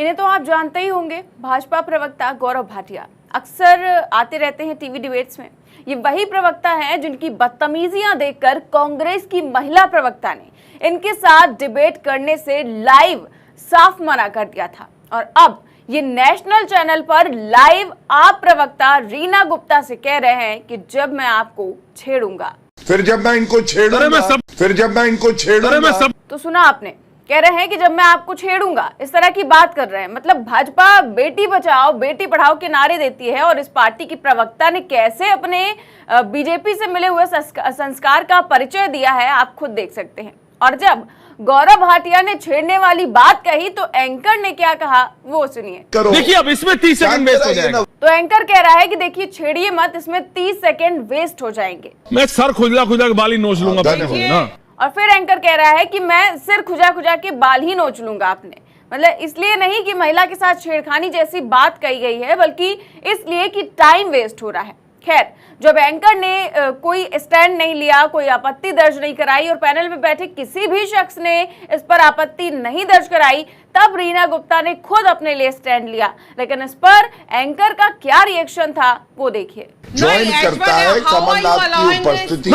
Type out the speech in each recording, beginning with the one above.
इन्हें तो आप जानते ही होंगे, भाजपा प्रवक्ता गौरव भाटिया अक्सर आते रहते हैं टीवी डिबेट्स में। ये वही प्रवक्ता हैं जिनकी बदतमीजियां देखकर कांग्रेस की महिला प्रवक्ता ने इनके साथ डिबेट करने से लाइव साफ मना कर दिया था। और अब ये नेशनल चैनल पर लाइव आप प्रवक्ता रीना गुप्ता से कह रहे हैं कि जब मैं आपको छेड़ूंगा, फिर जब मैं इनको छेड़ूंगा, तो सुना आपने, कह रहे हैं कि जब मैं आपको छेड़ूंगा, इस तरह की बात कर रहे हैं। मतलब भाजपा बेटी बचाओ बेटी पढ़ाओ के नारे देती है और इस पार्टी की प्रवक्ता ने कैसे अपने बीजेपी से मिले हुए संस्कार का परिचय दिया है, आप खुद देख सकते हैं। और जब गौरव भाटिया ने छेड़ने वाली बात कही तो एंकर ने क्या कहा वो सुनिए। देखिए अब इसमें 30 सेकंड वेस्ट हो जाएगा। तो एंकर कह रहा है कि देखिए छेड़िए मत, इसमें 30 सेकंड वेस्ट हो जाएंगे। मैं सर खुजला के बाल ही नोच लूंगा ना। और फिर एंकर कह रहा है कि मैं सिर खुजा के बाल ही नोच लूंगा आपने। मतलब इसलिए नहीं कि महिला के साथ छेड़खानी जैसी बात कही गई है, बल्कि इसलिए कि टाइम वेस्ट हो रहा है। खैर, जब एंकर ने कोई स्टैंड नहीं लिया, कोई आपत्ति दर्ज नहीं कराई और पैनल में बैठे किसी भी शख्स ने इस पर आपत्ति नहीं दर्ज कराई, तब रीना गुप्ता ने खुद अपने लिए स्टैंड लिया। लेकिन इस पर एंकर का क्या रिएक्शन था वो देखिए। ज्वाइन करता है कमलनाथ की उपस्थिति।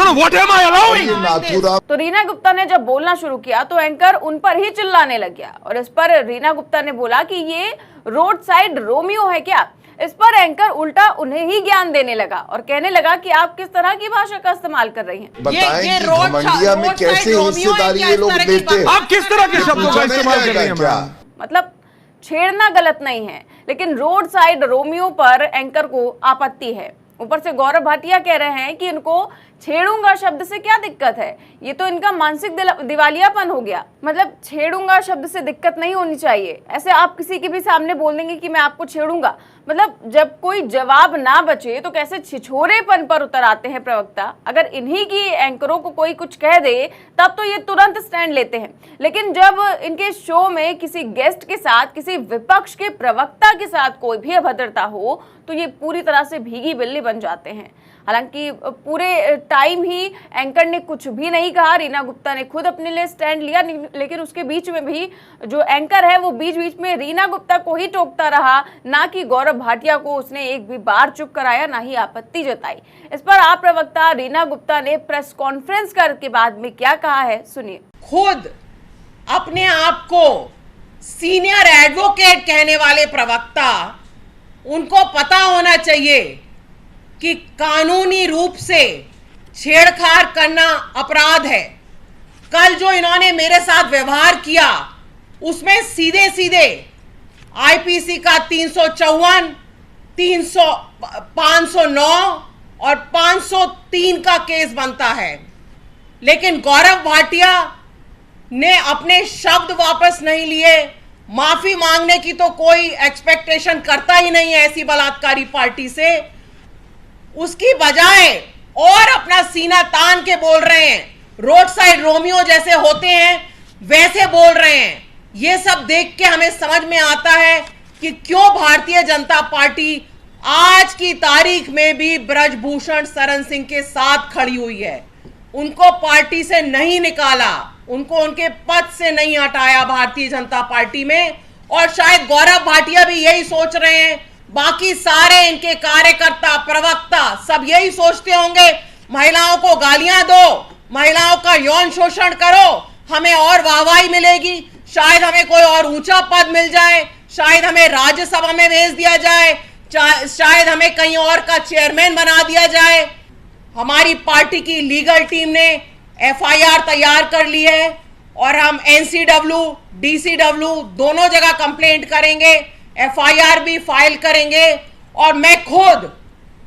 तो रीना गुप्ता ने जब बोलना शुरू किया तो एंकर उन पर ही चिल्लाने लग गया और इस पर रीना गुप्ता ने बोला कि ये रोड साइड रोमियो है क्या। इस पर एंकर उल्टा उन्हें ही ज्ञान देने लगा और कहने लगा कि आप किस तरह की भाषा का इस्तेमाल कर रही हैं। बताएं कि घमंडिया में कैसे हिस्सेदारी ये लोग देते हैं। आप किस तरह के शब्दों का इस्तेमाल कर रही हैं? मतलब छेड़ना गलत नहीं है, लेकिन रोड साइड रोमियो पर एंकर को आपत्ति है। ऊपर से गौरव भाटिया कह रहे हैं कि इनको छेड़ूंगा शब्द से क्या दिक्कत है, ये तो इनका मानसिक दिवालियापन हो गया। मतलब छेड़ूंगा शब्द से दिक्कत नहीं होनी चाहिए। ऐसे आप किसी के भी सामने बोल देंगे कि मैं आपको छेड़ूंगा, मतलब जब कोई जवाब ना बचे तो कैसे छिछोरेपन पर उतर आते हैं प्रवक्ता। अगर इन्हीं की एंकरों को कोई कुछ कह दे तब तो ये तुरंत स्टैंड लेते हैं, लेकिन जब इनके शो में किसी गेस्ट के साथ, किसी विपक्ष के प्रवक्ता के साथ कोई भी अभद्रता हो तो ये पूरी तरह से भीगी बिल्ली बन जाते हैं। हालांकि पूरे टाइम ही एंकर ने कुछ भी नहीं कहा, रीना गुप्ता ने खुद अपने लिए स्टैंड लिया, लेकिन उसके बीच में भी जो एंकर है वो बीच बीच में रीना गुप्ता को ही टोकता रहा, ना कि गौरव भाटिया को उसने एक भी बार चुप कराया, ना ही आपत्ति जताई। इस पर आप प्रवक्ता रीना गुप्ता ने प्रेस कॉन्फ्रेंस करके बाद में क्या कहा है सुनिए। खुद अपने आप को सीनियर एडवोकेट कहने वाले प्रवक्ता, उनको पता होना चाहिए कि कानूनी रूप से छेड़छाड़ करना अपराध है। कल जो इन्होंने मेरे साथ व्यवहार किया उसमें सीधे सीधे आईपीसी का 354, 509 और 503 का केस बनता है। लेकिन गौरव भाटिया ने अपने शब्द वापस नहीं लिए। माफी मांगने की तो कोई एक्सपेक्टेशन करता ही नहीं है ऐसी बलात्कारी पार्टी से। उसकी बजाय और अपना सीना तान के बोल रहे हैं, रोड साइड रोमियो जैसे होते हैं वैसे बोल रहे हैं। ये सब देख के हमें समझ में आता है कि क्यों भारतीय जनता पार्टी आज की तारीख में भी ब्रजभूषण शरण सिंह के साथ खड़ी हुई है। उनको पार्टी से नहीं निकाला, उनको उनके पद से नहीं हटाया भारतीय जनता पार्टी में। और शायद गौरव भाटिया भी यही सोच रहे हैं, बाकी सारे इनके कार्यकर्ता प्रवक्ता सब यही सोचते होंगे, महिलाओं को गालियां दो, महिलाओं का यौन शोषण करो, हमें और वाहवाही मिलेगी, शायद हमें कोई और ऊंचा पद मिल जाए, शायद हमें राज्यसभा में भेज दिया जाए, शायद हमें कहीं और का चेयरमैन बना दिया जाए। हमारी पार्टी की लीगल टीम ने एफआईआर तैयार कर ली है और हम एनसीडब्ल्यू, डीसीडब्ल्यू दोनों जगह कंप्लेंट करेंगे, एफआईआर भी फाइल करेंगे। और मैं खुद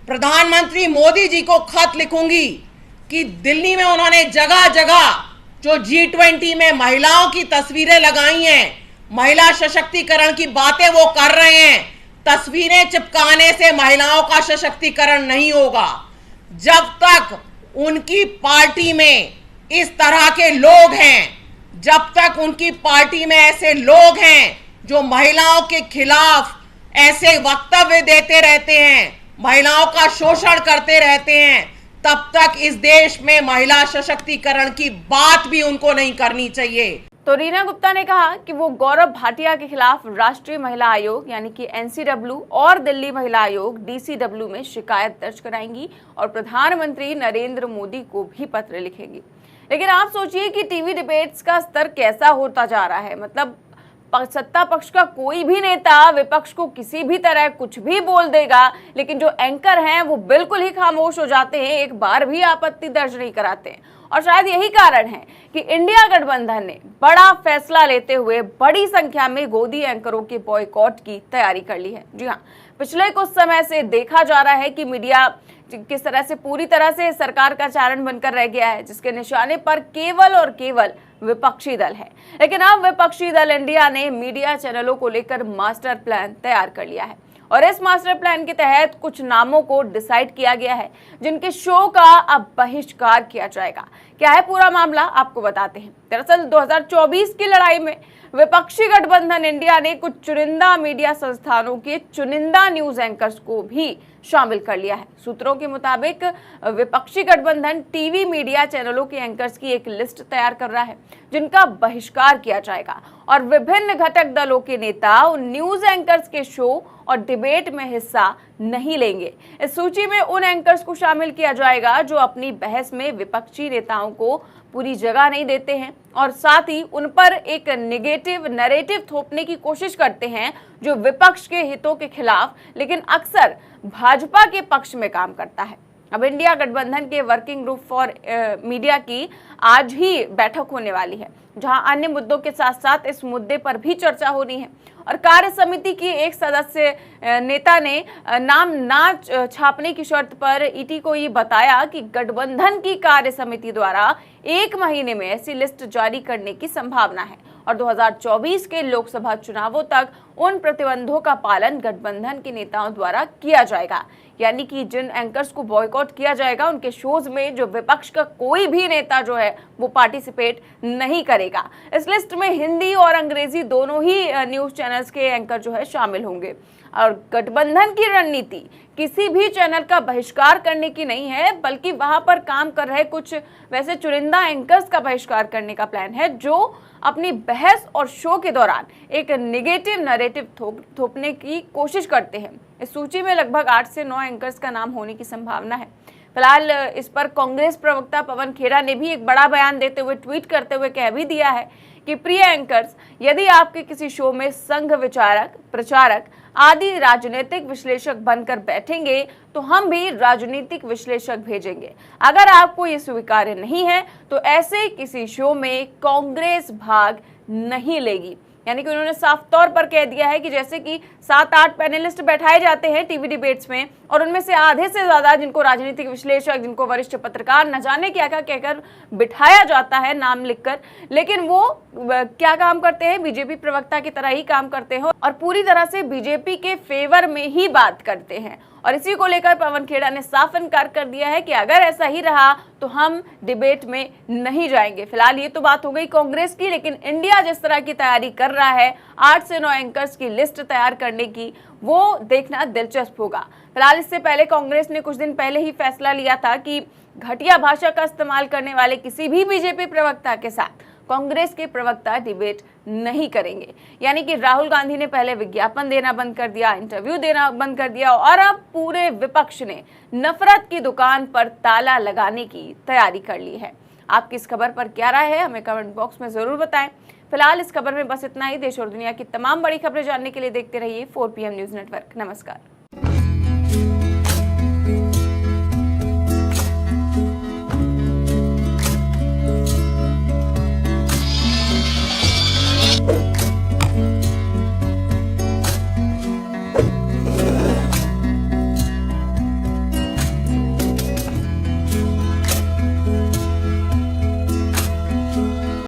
प्रधानमंत्री मोदी जी को खत लिखूंगी कि दिल्ली में उन्होंने जगह जगह जो G20 में महिलाओं की तस्वीरें लगाई हैं, महिला सशक्तिकरण की बातें वो कर रहे हैं, तस्वीरें चिपकाने से महिलाओं का सशक्तिकरण नहीं होगा। जब तक उनकी पार्टी में इस तरह के लोग हैं, जब तक उनकी पार्टी में ऐसे लोग हैं जो महिलाओं के खिलाफ ऐसे वक्तव्य देते रहते हैं, महिलाओं का शोषण करते रहते हैं, तब तक इस देश में महिला सशक्तिकरण की बात भी उनको नहीं करनी चाहिए। तो रीना गुप्ता ने कहा कि वो गौरव भाटिया के खिलाफ राष्ट्रीय महिला आयोग यानी कि NCW और दिल्ली महिला आयोग DCW में शिकायत दर्ज कराएंगी और प्रधानमंत्री नरेंद्र मोदी को भी पत्र लिखेंगी। लेकिन आप सोचिए कि टीवी डिबेट्स का स्तर कैसा होता जा रहा है। मतलब सत्ता पक्ष का कोई भी नेता विपक्ष को किसी भी तरह कुछ भी बोल देगा, लेकिन जो एंकर हैं वो बिल्कुल ही खामोश हो जाते हैं, एक बार भी आपत्ति दर्ज नहीं कराते हैं। और शायद यही कारण है कि इंडिया गठबंधन ने बड़ा फैसला लेते हुए बड़ी संख्या में गोदी एंकरों के बॉयकॉट की तैयारी कर ली है। जी हाँ, पिछले कुछ समय से देखा जा रहा है कि मीडिया किस तरह से पूरी तरह से सरकार का चारण बनकर रह गया है, जिसके निशाने पर केवल और केवल विपक्षी दल है। लेकिन अब विपक्षी दल इंडिया ने मीडिया चैनलों को लेकर मास्टर प्लान तैयार कर लिया है और इस मास्टर प्लान के तहत कुछ नामों को डिसाइड किया गया है जिनके शो का अब बहिष्कार किया जाएगा। क्या है पूरा मामला, आपको बताते हैं। दरअसल 2024 की लड़ाई में विपक्षी गठबंधन इंडिया ने कुछ चुनिंदा मीडिया संस्थानों के चुनिंदा न्यूज एंकर्स को भी शामिल कर लिया है। सूत्रों के मुताबिक विपक्षी गठबंधन टीवी मीडिया चैनलों के एंकर्स की एक लिस्ट तैयार कर रहा है जिनका बहिष्कार किया जाएगा और विभिन्न घटक दलों के नेता उन न्यूज एंकर्स के शो और डिबेट में हिस्सा नहीं लेंगे। इस सूची में उन एंकर्स को शामिल किया जाएगा जो अपनी बहस में विपक्षी नेताओं को पूरी जगह नहीं देते हैं और साथ ही उन पर एक नेगेटिव नैरेटिव थोपने की कोशिश करते हैं जो विपक्ष के हितों के खिलाफ लेकिन अक्सर भाजपा के पक्ष में काम करता है। अब इंडिया गठबंधन के वर्किंग ग्रुप फॉर मीडिया की आज ही बैठक होने वाली है, जहां अन्य मुद्दों के साथ साथ इस मुद्दे पर भी चर्चा होनी है। और कार्य समिति की एक सदस्य नेता ने नाम ना छापने की शर्त पर ईटी को ये बताया कि गठबंधन की कार्य समिति द्वारा 1 महीने में ऐसी लिस्ट जारी करने की संभावना है और 2024 के लोकसभा चुनावों तक उन प्रतिबंधों का पालन गठबंधन के नेताओं द्वारा किया जाएगा। यानी कि जिन एंकर्स को बॉयकॉट किया जाएगा उनके शोज में जो विपक्ष का कोई भी नेता जो है वो पार्टिसिपेट नहीं करेगा। इस लिस्ट में हिंदी और अंग्रेजी दोनों ही न्यूज चैनल्स के एंकर जो है शामिल होंगे और गठबंधन की रणनीति किसी भी चैनल का बहिष्कार करने की नहीं है, बल्कि वहां पर काम कर रहे कुछ वैसे चुनिंदा एंकर्स का बहिष्कार करने का प्लान है जो अपनी बहस और शो के दौरान एक नेगेटिव नैरेटिव थोपने की कोशिश करते हैं। इस सूची में लगभग 8 से 9 एंकर्स का नाम होने की संभावना है। फिलहाल इस पर कांग्रेस प्रवक्ता पवन खेड़ा ने भी एक बड़ा बयान देते हुए ट्वीट करते हुए कह भी दिया है कि प्रिय एंकर्स, यदि आपके किसी शो में संघ विचारक, प्रचारक आदि राजनीतिक विश्लेषक बनकर बैठेंगे तो हम भी राजनीतिक विश्लेषक भेजेंगे। अगर आपको ये स्वीकार्य नहीं है तो ऐसे किसी शो में कांग्रेस भाग नहीं लेगी। यानी कि उन्होंने साफ तौर पर कह दिया है कि जैसे कि 7-8 पैनलिस्ट बैठाए जाते हैं टीवी डिबेट्स में और उनमें से आधे से ज्यादा जिनको राजनीतिक विश्लेषक, जिनको वरिष्ठ पत्रकार न जाने क्या क्या कहकर बिठाया जाता है नाम लिखकर, लेकिन वो क्या काम करते हैं, बीजेपी प्रवक्ता की तरह ही काम करते हैं और पूरी तरह से बीजेपी के फेवर में ही बात करते हैं। और इसी को लेकर पवन खेड़ा ने साफ इनकार कर दिया है कि अगर ऐसा ही रहा तो हम डिबेट में नहीं जाएंगे। फिलहाल ये तो बात हो गई कांग्रेस की, लेकिन इंडिया जिस तरह की तैयारी कर रहा है 8 से 9 एंकर्स की लिस्ट तैयार करने की, वो देखना दिलचस्प होगा। फिलहाल इससे पहले कांग्रेस ने कुछ दिन पहले ही फैसला लिया था कि घटिया भाषा का इस्तेमाल करने वाले किसी भी बीजेपी प्रवक्ता के साथ कांग्रेस के प्रवक्ता डिबेट नहीं करेंगे। यानी कि राहुल गांधी ने पहले विज्ञापन देना बंद कर दिया, इंटरव्यू देना बंद कर दिया और अब पूरे विपक्ष ने नफरत की दुकान पर ताला लगाने की तैयारी कर ली है। आपकी इस खबर पर क्या राय है, हमें कमेंट बॉक्स में जरूर बताएं। फिलहाल इस खबर में बस इतना ही। देश और दुनिया की तमाम बड़ी खबरें जानने के लिए देखते रहिए 4PM न्यूज नेटवर्क। नमस्कार।